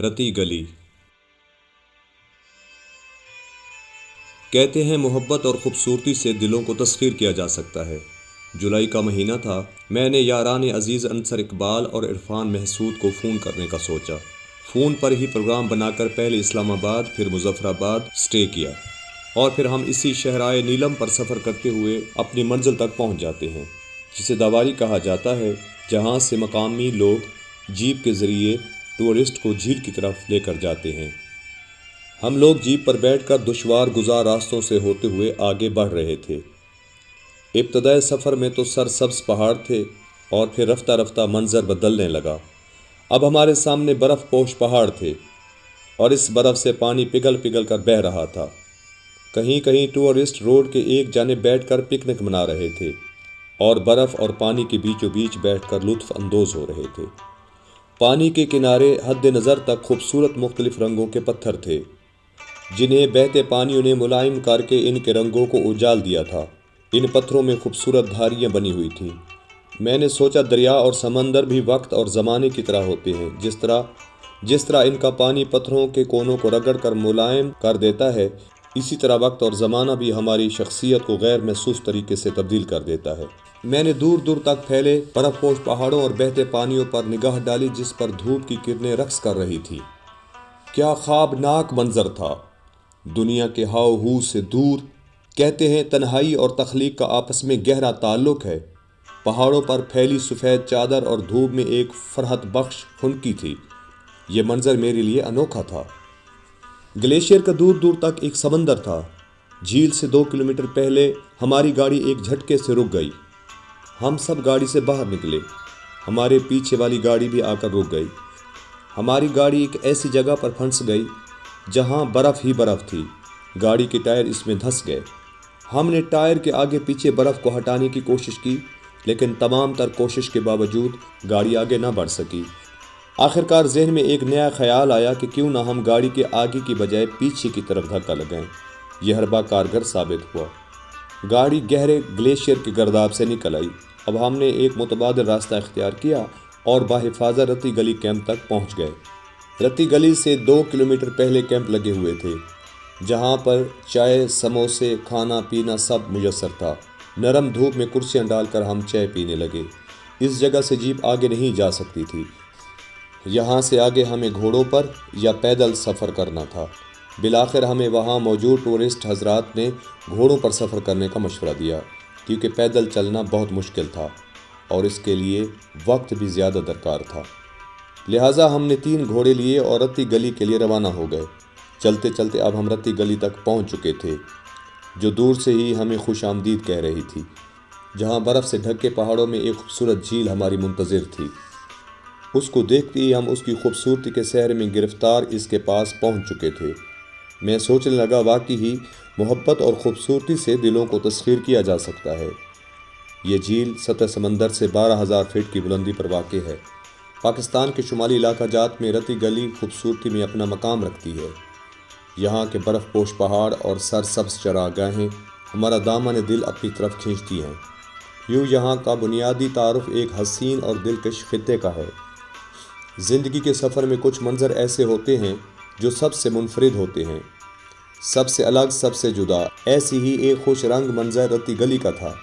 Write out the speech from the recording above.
رتی گلی۔ کہتے ہیں محبت اور خوبصورتی سے دلوں کو تسخیر کیا جا سکتا ہے۔ جولائی کا مہینہ تھا۔ میں نے یاران عزیز انصر اقبال اور عرفان محسود کو فون کرنے کا سوچا۔ فون پر ہی پروگرام بنا کر پہلے اسلام آباد پھر مظفر آباد سٹے کیا اور پھر ہم اسی شہرائے نیلم پر سفر کرتے ہوئے اپنی منزل تک پہنچ جاتے ہیں، جسے داواری کہا جاتا ہے، جہاں سے مقامی لوگ جیپ کے ذریعے ٹورسٹ کو جھیل کی طرف لے کر جاتے ہیں۔ ہم لوگ جیپ پر بیٹھ کر دشوار گزار راستوں سے ہوتے ہوئے آگے بڑھ رہے تھے۔ ابتدائے سفر میں تو سرسبز پہاڑ تھے اور پھر رفتہ رفتہ منظر بدلنے لگا۔ اب ہمارے سامنے برف پوش پہاڑ تھے اور اس برف سے پانی پگھل پگھل کر بہہ رہا تھا۔ کہیں کہیں ٹورسٹ روڈ کے ایک جانب بیٹھ کر پکنک منا رہے تھے اور برف اور پانی کے بیچوں بیچ بیٹھ کر لطف اندوز ہو رہے تھے۔ پانی کے کنارے حد نظر تک خوبصورت مختلف رنگوں کے پتھر تھے، جنہیں بہتے پانیوں نے ملائم کر کے ان کے رنگوں کو اجال دیا تھا۔ ان پتھروں میں خوبصورت دھاریاں بنی ہوئی تھیں۔ میں نے سوچا دریا اور سمندر بھی وقت اور زمانے کی طرح ہوتے ہیں۔ جس طرح ان کا پانی پتھروں کے کونوں کو رگڑ کر ملائم کر دیتا ہے، اسی طرح وقت اور زمانہ بھی ہماری شخصیت کو غیر محسوس طریقے سے تبدیل کر دیتا ہے۔ میں نے دور دور تک پھیلے برف پوش پہاڑوں اور بہتے پانیوں پر نگاہ ڈالی، جس پر دھوپ کی کرنیں رقص کر رہی تھی۔ کیا خوابناک منظر تھا! دنیا کے ہاؤ ہو سے دور۔ کہتے ہیں تنہائی اور تخلیق کا آپس میں گہرا تعلق ہے۔ پہاڑوں پر پھیلی سفید چادر اور دھوپ میں ایک فرحت بخش خنکی تھی۔ یہ منظر میرے لیے انوکھا تھا۔ گلیشیئر کا دور دور تک ایک سمندر تھا۔ جھیل سے 2 کلومیٹر پہلے ہماری گاڑی ایک جھٹکے سے رک گئی۔ ہم سب گاڑی سے باہر نکلے۔ ہمارے پیچھے والی گاڑی بھی آ کر رک گئی۔ ہماری گاڑی ایک ایسی جگہ پر پھنس گئی جہاں برف ہی برف تھی۔ گاڑی کے ٹائر اس میں دھنس گئے۔ ہم نے ٹائر کے آگے پیچھے برف کو ہٹانے کی کوشش کی، لیکن تمام تر کوشش کے باوجود گاڑی آگے نہ بڑھ سکی۔ آخرکار ذہن میں ایک نیا خیال آیا کہ کیوں نہ ہم گاڑی کے آگے کی بجائے پیچھے کی طرف دھکا لگائیں۔ یہ حربہ کارگر ثابت ہوا۔ گاڑی گہرے گلیشیئر کے گرداب سے نکل آئی۔ اب ہم نے ایک متبادل راستہ اختیار کیا اور بحفاظت رتی گلی کیمپ تک پہنچ گئے۔ رتی گلی سے 2 کلومیٹر پہلے کیمپ لگے ہوئے تھے، جہاں پر چائے، سموسے، کھانا پینا سب میسر تھا۔ نرم دھوپ میں کرسیاں ڈال کر ہم چائے پینے لگے۔ اس جگہ سے جیپ آگے نہیں جا سکتی تھی۔ یہاں سے آگے ہمیں گھوڑوں پر یا پیدل سفر کرنا تھا۔ بالآخر ہمیں وہاں موجود ٹورسٹ حضرات نے گھوڑوں پر سفر کرنے کا مشورہ دیا، کیونکہ پیدل چلنا بہت مشکل تھا اور اس کے لیے وقت بھی زیادہ درکار تھا۔ لہٰذا ہم نے 3 گھوڑے لیے اور رتی گلی کے لیے روانہ ہو گئے۔ چلتے چلتے اب ہم رتی گلی تک پہنچ چکے تھے، جو دور سے ہی ہمیں خوش آمدید کہہ رہی تھی، جہاں برف سے ڈھکے پہاڑوں میں ایک خوبصورت جھیل ہماری منتظر تھی۔ اس کو دیکھتے ہی ہم اس کی خوبصورتی کے سحر میں گرفتار اس کے پاس پہنچ چکے تھے۔ میں سوچنے لگا، واقعی ہی محبت اور خوبصورتی سے دلوں کو تسخیر کیا جا سکتا ہے۔ یہ جھیل سطح سمندر سے 12,000 فٹ کی بلندی پر واقع ہے۔ پاکستان کے شمالی علاقہ جات میں رتی گلی خوبصورتی میں اپنا مقام رکھتی ہے۔ یہاں کے برف پوش پہاڑ اور سرسبز چراگاہیں ہمارا دامن دل اپنی طرف کھینچتی ہیں۔ یوں یہاں کا بنیادی تعارف ایک حسین اور دلکش خطے کا ہے۔ زندگی کے سفر میں کچھ منظر ایسے ہوتے ہیں جو سب سے منفرد ہوتے ہیں، سب سے الگ، سب سے جدا۔ ایسی ہی ایک خوش رنگ منظر رتی گلی کا تھا۔